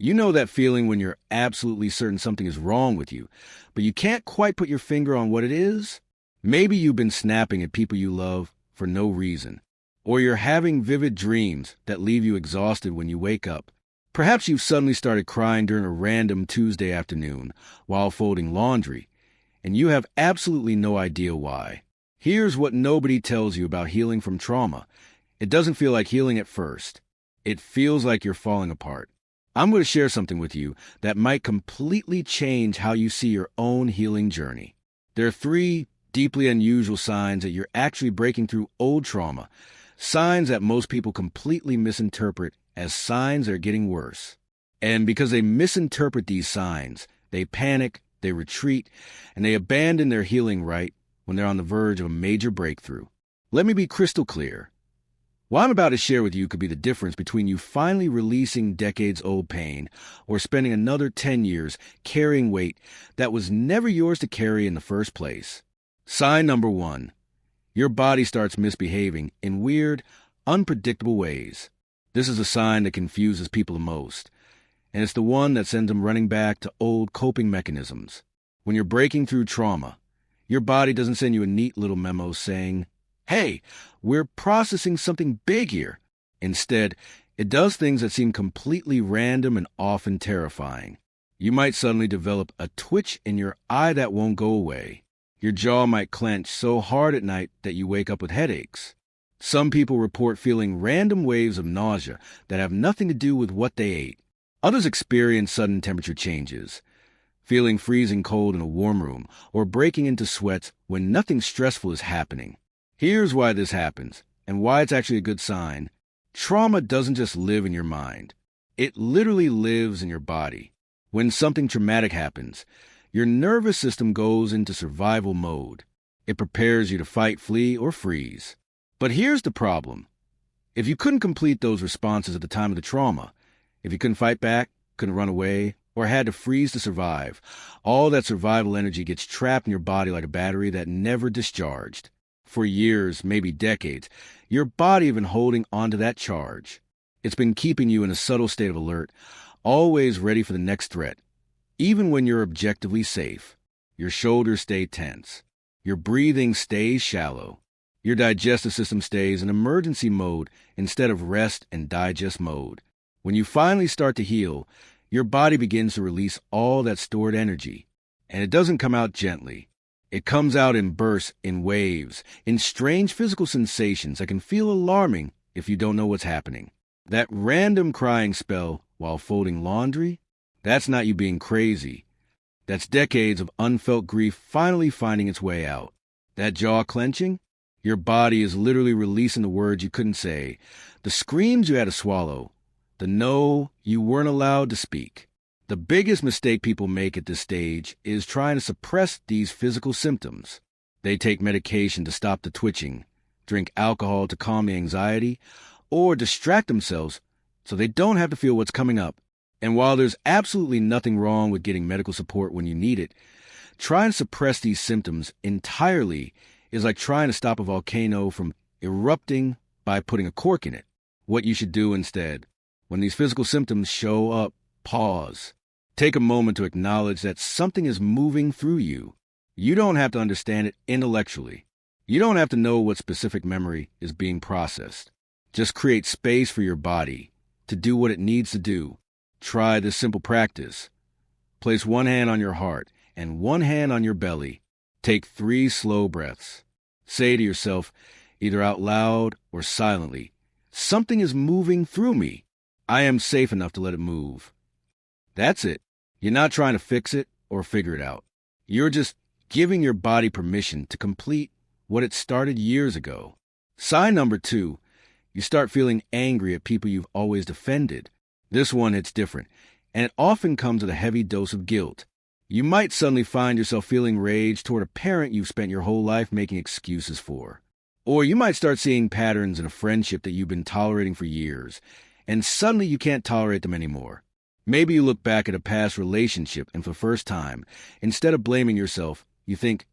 You know that feeling when you're absolutely certain something is wrong with you, but you can't quite put your finger on what it is? Maybe you've been snapping at people you love for no reason, or you're having vivid dreams that leave you exhausted when you wake up. Perhaps you've suddenly started crying during a random Tuesday afternoon while folding laundry, and you have absolutely no idea why. Here's what nobody tells you about healing from trauma. It doesn't feel like healing at first. It feels like you're falling apart. I'm going to share something with you that might completely change how you see your own healing journey. There are 3 deeply unusual signs that you're actually breaking through old trauma, signs that most people completely misinterpret as signs that are getting worse. And because they misinterpret these signs, they panic, they retreat, and they abandon their healing right when they're on the verge of a major breakthrough. Let me be crystal clear. What I'm about to share with you could be the difference between you finally releasing decades-old pain or spending another 10 years carrying weight that was never yours to carry in the first place. Sign number 1. Your body starts misbehaving in weird, unpredictable ways. This is a sign that confuses people the most, and it's the one that sends them running back to old coping mechanisms. When you're breaking through trauma, your body doesn't send you a neat little memo saying, "Hey, we're processing something big here." Instead, it does things that seem completely random and often terrifying. You might suddenly develop a twitch in your eye that won't go away. Your jaw might clench so hard at night that you wake up with headaches. Some people report feeling random waves of nausea that have nothing to do with what they ate. Others experience sudden temperature changes, feeling freezing cold in a warm room, or breaking into sweats when nothing stressful is happening. Here's why this happens, and why it's actually a good sign. Trauma doesn't just live in your mind. It literally lives in your body. When something traumatic happens, your nervous system goes into survival mode. It prepares you to fight, flee, or freeze. But here's the problem. If you couldn't complete those responses at the time of the trauma, if you couldn't fight back, couldn't run away, or had to freeze to survive, all that survival energy gets trapped in your body like a battery that never discharged. For years, maybe decades, your body has been holding onto that charge. It's been keeping you in a subtle state of alert, always ready for the next threat. Even when you're objectively safe, your shoulders stay tense. Your breathing stays shallow. Your digestive system stays in emergency mode instead of rest and digest mode. When you finally start to heal, your body begins to release all that stored energy. And it doesn't come out gently. It comes out in bursts, in waves, in strange physical sensations that can feel alarming if you don't know what's happening. That random crying spell while folding laundry, that's not you being crazy. That's decades of unfelt grief finally finding its way out. That jaw clenching, your body is literally releasing the words you couldn't say, the screams you had to swallow, the no you weren't allowed to speak. The biggest mistake people make at this stage is trying to suppress these physical symptoms. They take medication to stop the twitching, drink alcohol to calm the anxiety, or distract themselves so they don't have to feel what's coming up. And while there's absolutely nothing wrong with getting medical support when you need it, trying to suppress these symptoms entirely is like trying to stop a volcano from erupting by putting a cork in it. What you should do instead, when these physical symptoms show up, pause. Take a moment to acknowledge that something is moving through you. You don't have to understand it intellectually. You don't have to know what specific memory is being processed. Just create space for your body to do what it needs to do. Try this simple practice. Place one hand on your heart and one hand on your belly. Take 3 slow breaths. Say to yourself, either out loud or silently, "Something is moving through me. I am safe enough to let it move." That's it. You're not trying to fix it or figure it out. You're just giving your body permission to complete what it started years ago. Sign number 2, you start feeling angry at people you've always defended. This one hits different, and it often comes with a heavy dose of guilt. You might suddenly find yourself feeling rage toward a parent you've spent your whole life making excuses for. Or you might start seeing patterns in a friendship that you've been tolerating for years, and suddenly you can't tolerate them anymore. Maybe you look back at a past relationship and for the first time, instead of blaming yourself, you think,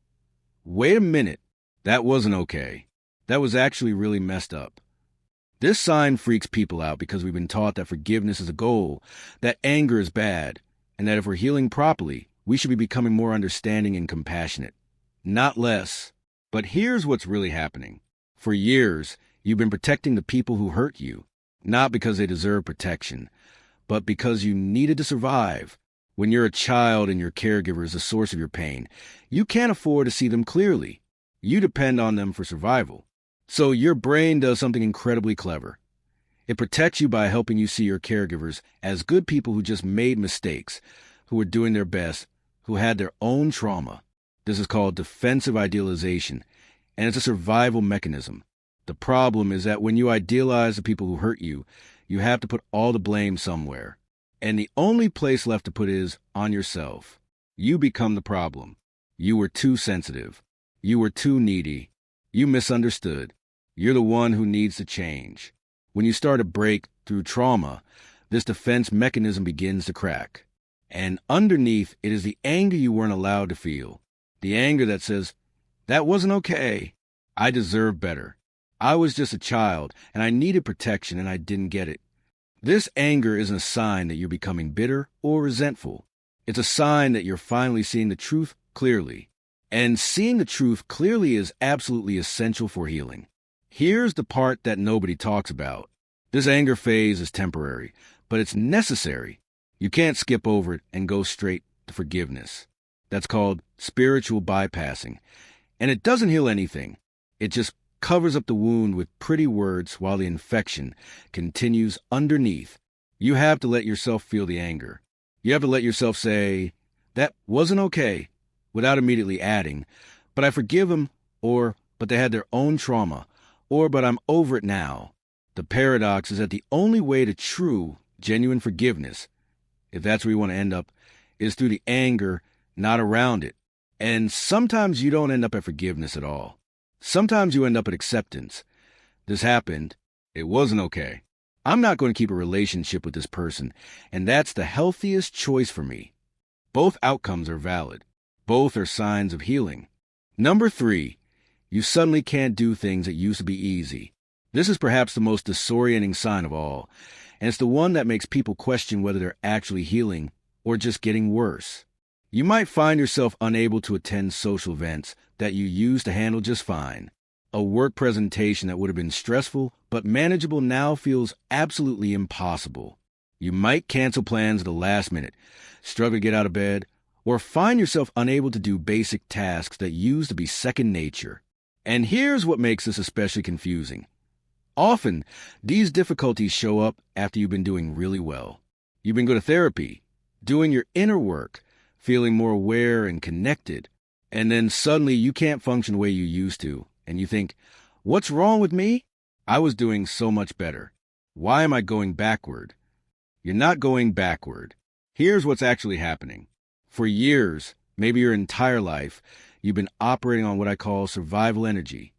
"Wait a minute, that wasn't okay. That was actually really messed up." This sign freaks people out because we've been taught that forgiveness is a goal, that anger is bad, and that if we're healing properly, we should be becoming more understanding and compassionate, not less. But here's what's really happening. For years, you've been protecting the people who hurt you, not because they deserve protection, but because you needed to survive. When you're a child and your caregiver is the source of your pain, you can't afford to see them clearly. You depend on them for survival. So your brain does something incredibly clever. It protects you by helping you see your caregivers as good people who just made mistakes, who were doing their best, who had their own trauma. This is called defensive idealization, and it's a survival mechanism. The problem is that when you idealize the people who hurt you, you have to put all the blame somewhere. And the only place left to put is on yourself. You become the problem. You were too sensitive. You were too needy. You misunderstood. You're the one who needs to change. When you start to break through trauma, this defense mechanism begins to crack. And underneath, it is the anger you weren't allowed to feel. The anger that says, that wasn't okay. I deserve better. I was just a child, and I needed protection, and I didn't get it. This anger isn't a sign that you're becoming bitter or resentful. It's a sign that you're finally seeing the truth clearly. And seeing the truth clearly is absolutely essential for healing. Here's the part that nobody talks about. This anger phase is temporary, but it's necessary. You can't skip over it and go straight to forgiveness. That's called spiritual bypassing. And it doesn't heal anything. It just covers up the wound with pretty words while the infection continues underneath. You have to let yourself feel the anger. You have to let yourself say, that wasn't okay, without immediately adding, but I forgive them, or, but they had their own trauma, or, but I'm over it now. The paradox is that the only way to true, genuine forgiveness, if that's where you want to end up, is through the anger, not around it. And sometimes you don't end up at forgiveness at all. Sometimes you end up at acceptance. This happened. It wasn't okay. I'm not going to keep a relationship with this person, and that's the healthiest choice for me. Both outcomes are valid. Both are signs of healing. Number 3, you suddenly can't do things that used to be easy. This is perhaps the most disorienting sign of all, and it's the one that makes people question whether they're actually healing or just getting worse. You might find yourself unable to attend social events that you used to handle just fine. A work presentation that would have been stressful but manageable now feels absolutely impossible. You might cancel plans at the last minute, struggle to get out of bed, or find yourself unable to do basic tasks that used to be second nature. And here's what makes this especially confusing. Often, these difficulties show up after you've been doing really well. You've been going to therapy, doing your inner work, feeling more aware and connected, and then suddenly you can't function the way you used to, and you think, what's wrong with me? I was doing so much better. Why am I going backward? You're not going backward. Here's what's actually happening. For years, maybe your entire life, you've been operating on what I call survival energy.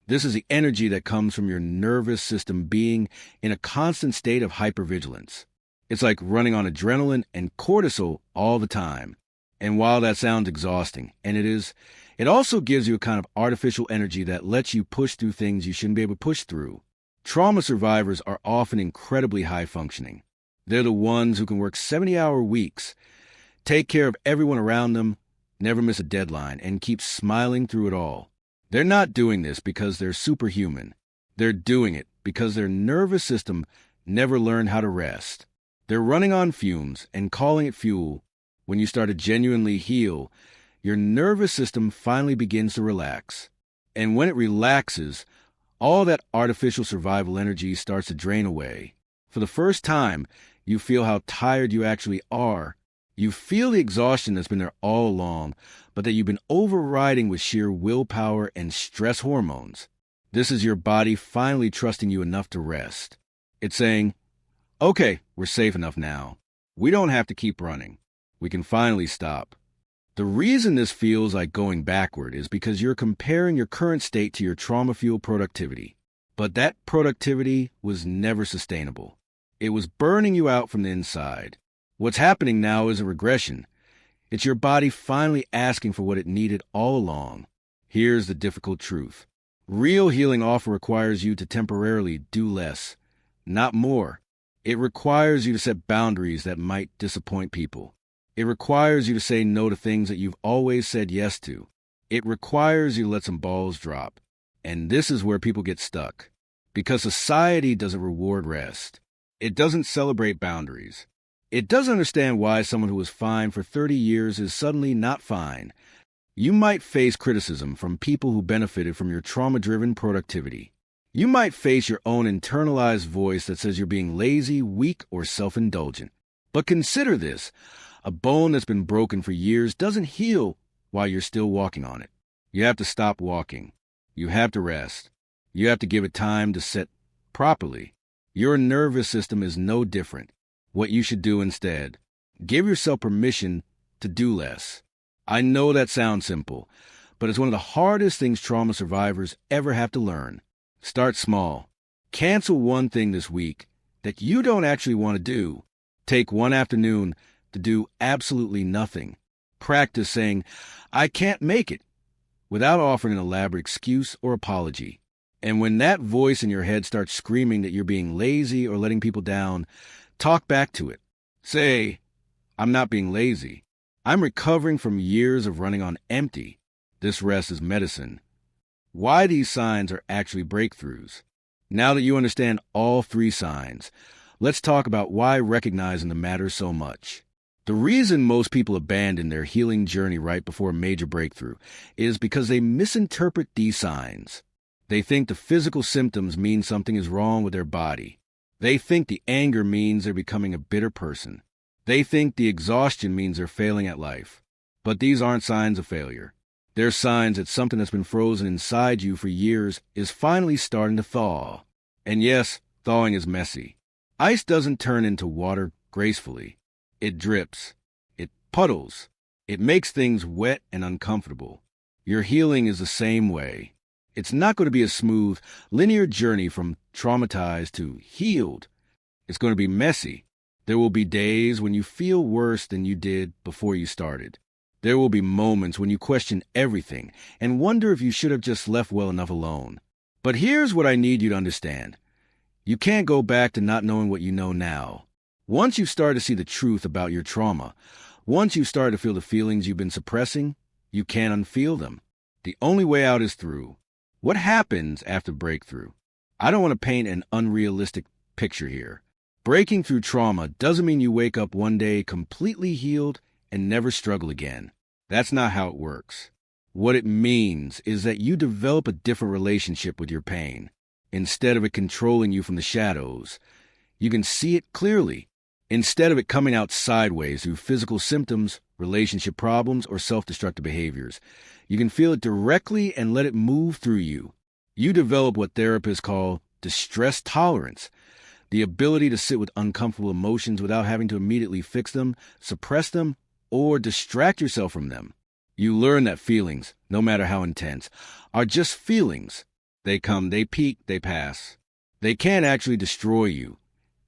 This is the energy that comes from your nervous system being in a constant state of hypervigilance. It's like running on adrenaline and cortisol all the time. And while that sounds exhausting, and it is, it also gives you a kind of artificial energy that lets you push through things you shouldn't be able to push through. Trauma survivors are often incredibly high functioning. They're the ones who can work 70-hour weeks, take care of everyone around them, never miss a deadline, and keep smiling through it all. They're not doing this because they're superhuman. They're doing it because their nervous system never learned how to rest. They're running on fumes and calling it fuel. When you start to genuinely heal, your nervous system finally begins to relax. And when it relaxes, all that artificial survival energy starts to drain away. For the first time, you feel how tired you actually are. You feel the exhaustion that's been there all along, but that you've been overriding with sheer willpower and stress hormones. This is your body finally trusting you enough to rest. It's saying, okay, we're safe enough now. We don't have to keep running. We can finally stop. The reason this feels like going backward is because you're comparing your current state to your trauma-fueled productivity. But that productivity was never sustainable. It was burning you out from the inside. What's happening now is a regression. It's your body finally asking for what it needed all along. Here's the difficult truth. Real healing often requires you to temporarily do less, not more. It requires you to set boundaries that might disappoint people. It requires you to say no to things that you've always said yes to. It requires you to let some balls drop. And this is where people get stuck. Because society doesn't reward rest. It doesn't celebrate boundaries. It doesn't understand why someone who was fine for 30 years is suddenly not fine. You might face criticism from people who benefited from your trauma-driven productivity. You might face your own internalized voice that says you're being lazy, weak, or self-indulgent. But consider this. A bone that's been broken for years doesn't heal while you're still walking on it. You have to stop walking. You have to rest. You have to give it time to set properly. Your nervous system is no different. What you should do instead, give yourself permission to do less. I know that sounds simple, but it's one of the hardest things trauma survivors ever have to learn. Start small. Cancel one thing this week that you don't actually want to do. Take one afternoon to do absolutely nothing. Practice saying, "I can't make it," without offering an elaborate excuse or apology. And when that voice in your head starts screaming that you're being lazy or letting people down, talk back to it. Say, "I'm not being lazy. I'm recovering from years of running on empty. This rest is medicine." Why these signs are actually breakthroughs. Now that you understand all three signs, let's talk about why recognizing them matters so much. The reason most people abandon their healing journey right before a major breakthrough is because they misinterpret these signs. They think the physical symptoms mean something is wrong with their body. They think the anger means they're becoming a bitter person. They think the exhaustion means they're failing at life. But these aren't signs of failure. They're signs that something that's been frozen inside you for years is finally starting to thaw. And yes, thawing is messy. Ice doesn't turn into water gracefully. It drips. It puddles. It makes things wet and uncomfortable. Your healing is the same way. It's not going to be a smooth, linear journey from traumatized to healed. It's going to be messy. There will be days when you feel worse than you did before you started. There will be moments when you question everything and wonder if you should have just left well enough alone. But here's what I need you to understand. You can't go back to not knowing what you know now. Once you've started to see the truth about your trauma, once you've started to feel the feelings you've been suppressing, you can't unfeel them. The only way out is through. What happens after breakthrough? I don't want to paint an unrealistic picture here. Breaking through trauma doesn't mean you wake up one day completely healed and never struggle again. That's not how it works. What it means is that you develop a different relationship with your pain. Instead of it controlling you from the shadows, you can see it clearly. Instead of it coming out sideways through physical symptoms, relationship problems, or self-destructive behaviors, you can feel it directly and let it move through you. You develop what therapists call distress tolerance, the ability to sit with uncomfortable emotions without having to immediately fix them, suppress them, or distract yourself from them. You learn that feelings, no matter how intense, are just feelings. They come, they peak, they pass. They can't actually destroy you,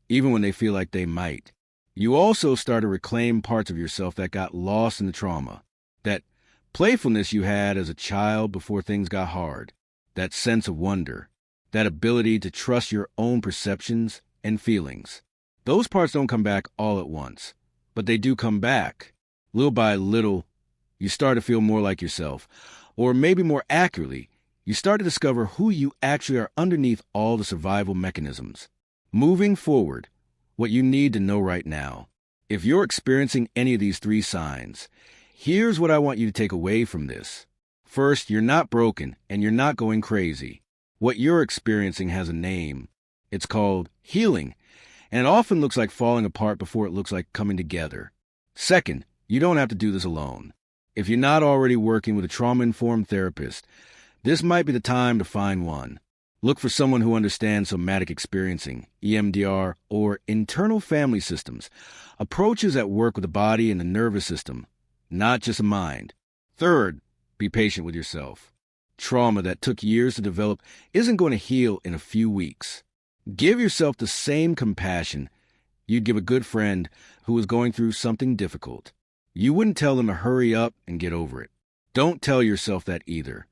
even when they feel like they might. You also start to reclaim parts of yourself that got lost in the trauma. That playfulness you had as a child before things got hard. That sense of wonder. That ability to trust your own perceptions and feelings. Those parts don't come back all at once, but they do come back. Little by little, you start to feel more like yourself. Or maybe more accurately, you start to discover who you actually are underneath all the survival mechanisms. Moving forward, what you need to know right now. If you're experiencing any of these three signs, here's what I want you to take away from this. First, you're not broken and you're not going crazy. What you're experiencing has a name. It's called healing, and it often looks like falling apart before it looks like coming together. Second, you don't have to do this alone. If you're not already working with a trauma-informed therapist, this might be the time to find one. Look for someone who understands somatic experiencing, EMDR, or internal family systems, approaches that work with the body and the nervous system, not just the mind. Third, be patient with yourself. Trauma that took years to develop isn't going to heal in a few weeks. Give yourself the same compassion you'd give a good friend who is going through something difficult. You wouldn't tell them to hurry up and get over it. Don't tell yourself that either.